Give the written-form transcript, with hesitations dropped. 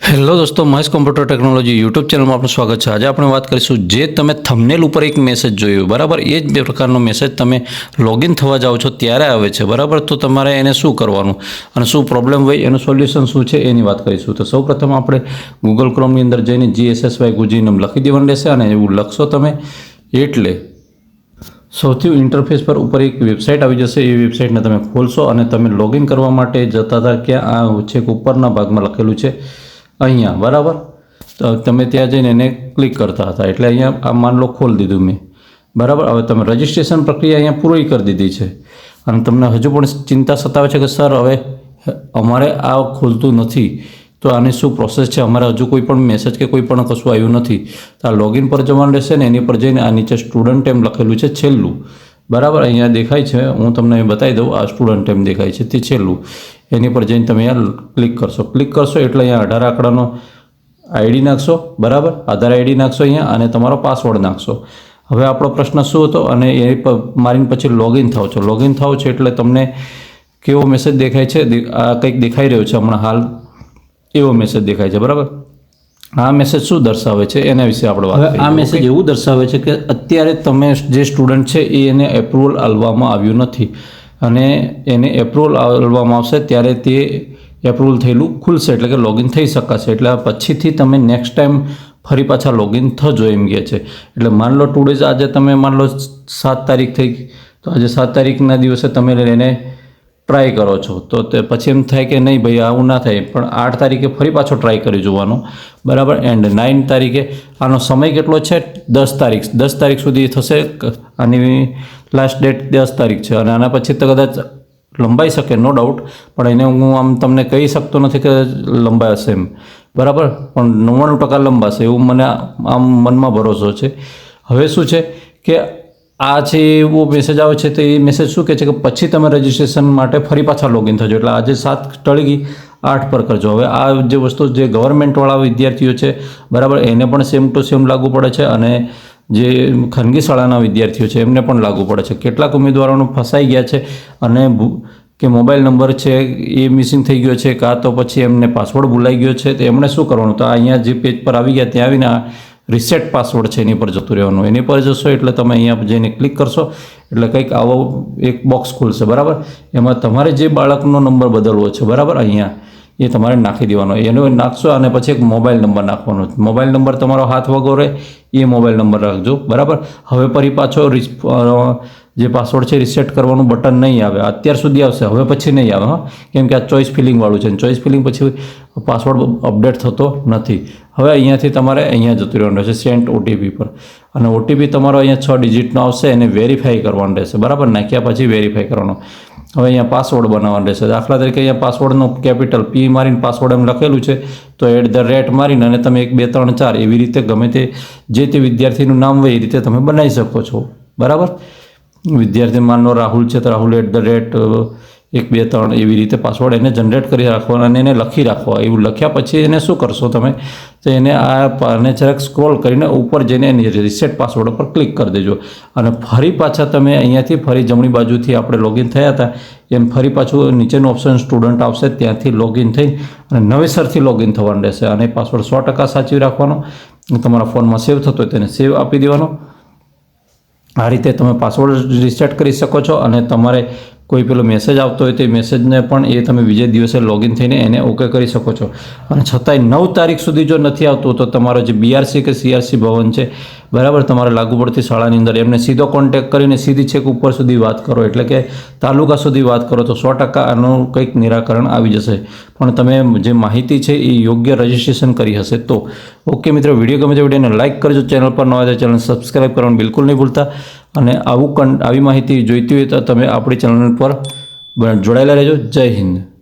Hello દોસ્તો, Mahesh computer technology YouTube ચેનલમાં આપનું સ્વાગત છે। આજે આપણે વાત કરીશું જે તમે થંબનેલ ઉપર એક મેસેજ જોયો બરાબર, એ જ પ્રકારનો મેસેજ તમે લોગિન થવા જાઓ છો ત્યારે આવે છે બરાબર। તો તમારે એને શું કરવાનું અને શું પ્રોબ્લેમ હોય એનું સોલ્યુશન શું છે એની વાત કરીશું। તો સૌપ્રથમ આપણે ગૂગલ ક્રોમની અંદર જઈને GSSY ગુજીનમ લખી દેવાનું રહેશે અને એવું લખશો તમે એટલે સૌથી ઇન્ટરફેસ પર ઉપર એક વેબસાઇટ આવી જશે। એ વેબસાઇટને તમે ખોલશો અને તમે લોગિન કરવા માટે જતા હતા ક્યાં આ છેક ઉપરના ભાગમાં લખેલું છે અહીંયા બરાબર। તો તમે ત્યાં જઈને એને ક્લિક કરતા હતા એટલે અહીંયા આ માન લો ખોલી દીધું મેં બરાબર। હવે તમે રજિસ્ટ્રેશન પ્રક્રિયા અહીંયા પૂરી કરી દીધી છે અને તમને હજુ પણ ચિંતા સતાવે છે કે સર હવે અમારે આ ખોલતું નથી, તો આની શું પ્રોસેસ છે, અમારે હજુ કોઈ પણ મેસેજ કે કોઈ પણ કશું આવ્યું નથી। તો આ લોગિન પર જવાનું રહેશે ને એની પર જઈને આ નીચે સ્ટુડન્ટ એમ લખેલું છે છેલ્લું બરાબર, અહીંયા દેખાય છે, હું તમને બતાવી દઉં, આ સ્ટુડન્ટ એમ દેખાય છે તે છેલ્લું, એની પર જઈને તમે અહીંયા ક્લિક કરશો એટલે અહીંયા 18 આંકડાનો આઈડી નાખશો બરાબર, આધાર આઈડી નાખશો અહીંયા અને તમારો પાસવર્ડ નાખશો। હવે આપણો પ્રશ્ન શું હતો અને એ મારીને પછી લોગિન થાવ છો। લોગિન થાવ છો એટલે તમને કેવો મેસેજ દેખાય છે, આ કંઈક દેખાઈ રહ્યો છે હમણાં હાલ એવો મેસેજ દેખાય છે બરાબર। આ મેસેજ શું દર્શાવે છે એના વિશે આપણે વાત કરીએ। આ મેસેજ એવું દર્શાવે છે કે અત્યારે તમે જે સ્ટુડન્ટ છે એને એપ્રુવલ આપવામાં આવ્યું નથી અને એને એપ્રુવલ આપવામાં આવશે ત્યારે તે એપ્રુવલ થયેલું ખુલશે એટલે કે લોગિન થઈ શકાશે। એટલે પછીથી તમે નેક્સ્ટ ટાઈમ ફરી પાછા લોગિન થજો એમ કહે છે। એટલે માન લો ટુડેઝ આજે તમે માન લો 7 તારીખ થઈ, તો આજે 7 તારીખના દિવસે તમે એને ટ્રાય કરો છો તો તે પછી એમ થાય કે નહીં ભાઈ આવું ના થાય, પણ 8 તારીખે ફરી પાછો ટ્રાય કરી જોવાનો બરાબર। એન્ડ 9 તારીખે આનો સમય કેટલો છે 10 તારીખ સુધી થશે, આની લાસ્ટ ડેટ 10 તારીખ છે અને આના પછી તો કદાચ લંબાઈ શકે નો ડાઉટ, પણ એને હું આમ તમને કહી શકતો નથી કે લંબાશે એમ બરાબર, પણ 99% લંબાશે એવું મને આમ મનમાં ભરોસો છે। હવે શું છે કે આ છે એવો મેસેજ આવે છે તો એ મેસેજ શું કહે છે કે પછી તમે રજિસ્ટ્રેશન માટે ફરી પાછા લોગિન થજો। એટલે આજે 7 ટળી ગઈ 8 પર કરજો। હવે આ જે વસ્તુ જે ગવર્મેન્ટવાળા વિદ્યાર્થીઓ છે બરાબર એને પણ સેમ ટુ સેમ લાગુ પડે છે અને જે ખાનગી શાળાના વિદ્યાર્થીઓ છે એમને પણ લાગુ પડે છે। કેટલાક ઉમેદવારોનું ફસાઈ ગયા છે અને કે મોબાઈલ નંબર છે એ મિસિંગ થઈ ગયો છે કાં તો પછી એમને પાસવર્ડ ભૂલાઈ ગયો છે, તો એમણે શું કરવાનું, તો અહીંયા જે પેજ પર આવી ગયા ત્યાં આવીને રીસેટ પાસવર્ડ છે એની પર જતું રહેવાનું। એની પર જશો એટલે તમે અહીંયા જઈને ક્લિક કરશો એટલે કંઈક આવો એક બોક્સ ખુલશે બરાબર। એમાં તમારે જે બાળકનો નંબર બદલવો છે બરાબર અહીંયા એ તમારે નાખી દેવાનો, એનો નાખશો અને પછી એક મોબાઈલ નંબર નાખવાનો। મોબાઈલ નંબર તમારો હાથ વગો રહે એ મોબાઈલ નંબર રાખજો બરાબર। હવે ફરી પાછો જે પાસવર્ડ છે રીસેટ કરવાનું બટન નહીં આવે, અત્યાર સુધી આવશે હવે પછી નહીં આવે હા, કેમ કે આ ચોઈસ ફિલિંગવાળું છે, ચોઈસ ફિલિંગ પછી પાસવર્ડ અપડેટ થતો નથી। હવે અહીંયાથી તમારે અહીંયા જતું રહેવાનું રહેશે સેન્ટ ઓટીપી પર અને ઓટીપી તમારો અહીંયા 6 ડિજિટનો આવશે, એને વેરીફાઈ કરવાનું રહેશે બરાબર, નાખ્યા પછી વેરીફાઈ કરવાનો। હવે અહીંયા પાસવર્ડ બનાવવાનો રહેશે, દાખલા તરીકે અહીંયા પાસવર્ડનો કેપિટલ P મારીને પાસવર્ડ એમ લખેલું છે તો @ મારીને અને તમે 1 2 3 4 એવી રીતે ગમે તે જે તે વિદ્યાર્થીનું નામ હોય એ રીતે તમે બનાવી શકો છો બરાબર। વિદ્યાર્થી માન લો રાહુલ છે તો રાહુલ @ 1 2 3 એવી રીતે પાસવર્ડ એને જનરેટ કરી રાખવાનો અને એને લખી રાખવા। એવું લખ્યા પછી એને શું કરશો તમે, તો એને આને જરાક સ્ક્રોલ કરીને ઉપર જઈને એની રીસેટ પાસવર્ડ પર ક્લિક કરી દેજો અને ફરી પાછા તમે અહીંયાથી ફરી જમણી બાજુથી આપણે લોગિન થયા હતા એમ ફરી પાછું નીચેનું ઓપ્શન સ્ટુડન્ટ આવશે ત્યાંથી લોગિન થઈ અને નવેસરથી લોગિન થવાનું રહેશે અને પાસવર્ડ 100% સાચવી રાખવાનો, તમારા ફોનમાં સેવ થતો હોય તેને સેવ આપી દેવાનો। આ રીતે તમે પાસવર્ડ રીસેટ કરી શકો છો અને તમારે કોઈ પેલો મેસેજ આવતો હોય તો એ મેસેજને પણ એ તમે બીજે દિવસે લોગિન થઈને એને ઓકે કરી શકો છો। અને છતાંય 9 તારીખ સુધી જો નથી આવતું તો તમારો જે BRC કે CRC ભવન છે બરાબર, તમારે લાગુ પડતી શાળાની અંદર એમને સીધો કોન્ટેક્ટ કરીને સીધી છેક ઉપર સુધી વાત કરો એટલે કે તાલુકા સુધી વાત કરો તો 100% આનું કંઈક નિરાકરણ આવી જશે, પણ તમે જે માહિતી છે એ યોગ્ય રજિસ્ટ્રેશન કરી હશે તો। ઓકે મિત્રો, વિડીયો ગમે તો વિડીયોને લાઇક કરજો, ચેનલ પર નવા હોય તો ચેનલ સબસ્ક્રાઈબ કરવાનું બિલકુલ નહીં ભૂલતા અને આવી માહિતી જોઈતી હોય તો તમે આપણી ચેનલ પર જોડાયેલા રહેજો। જય હિન્દ।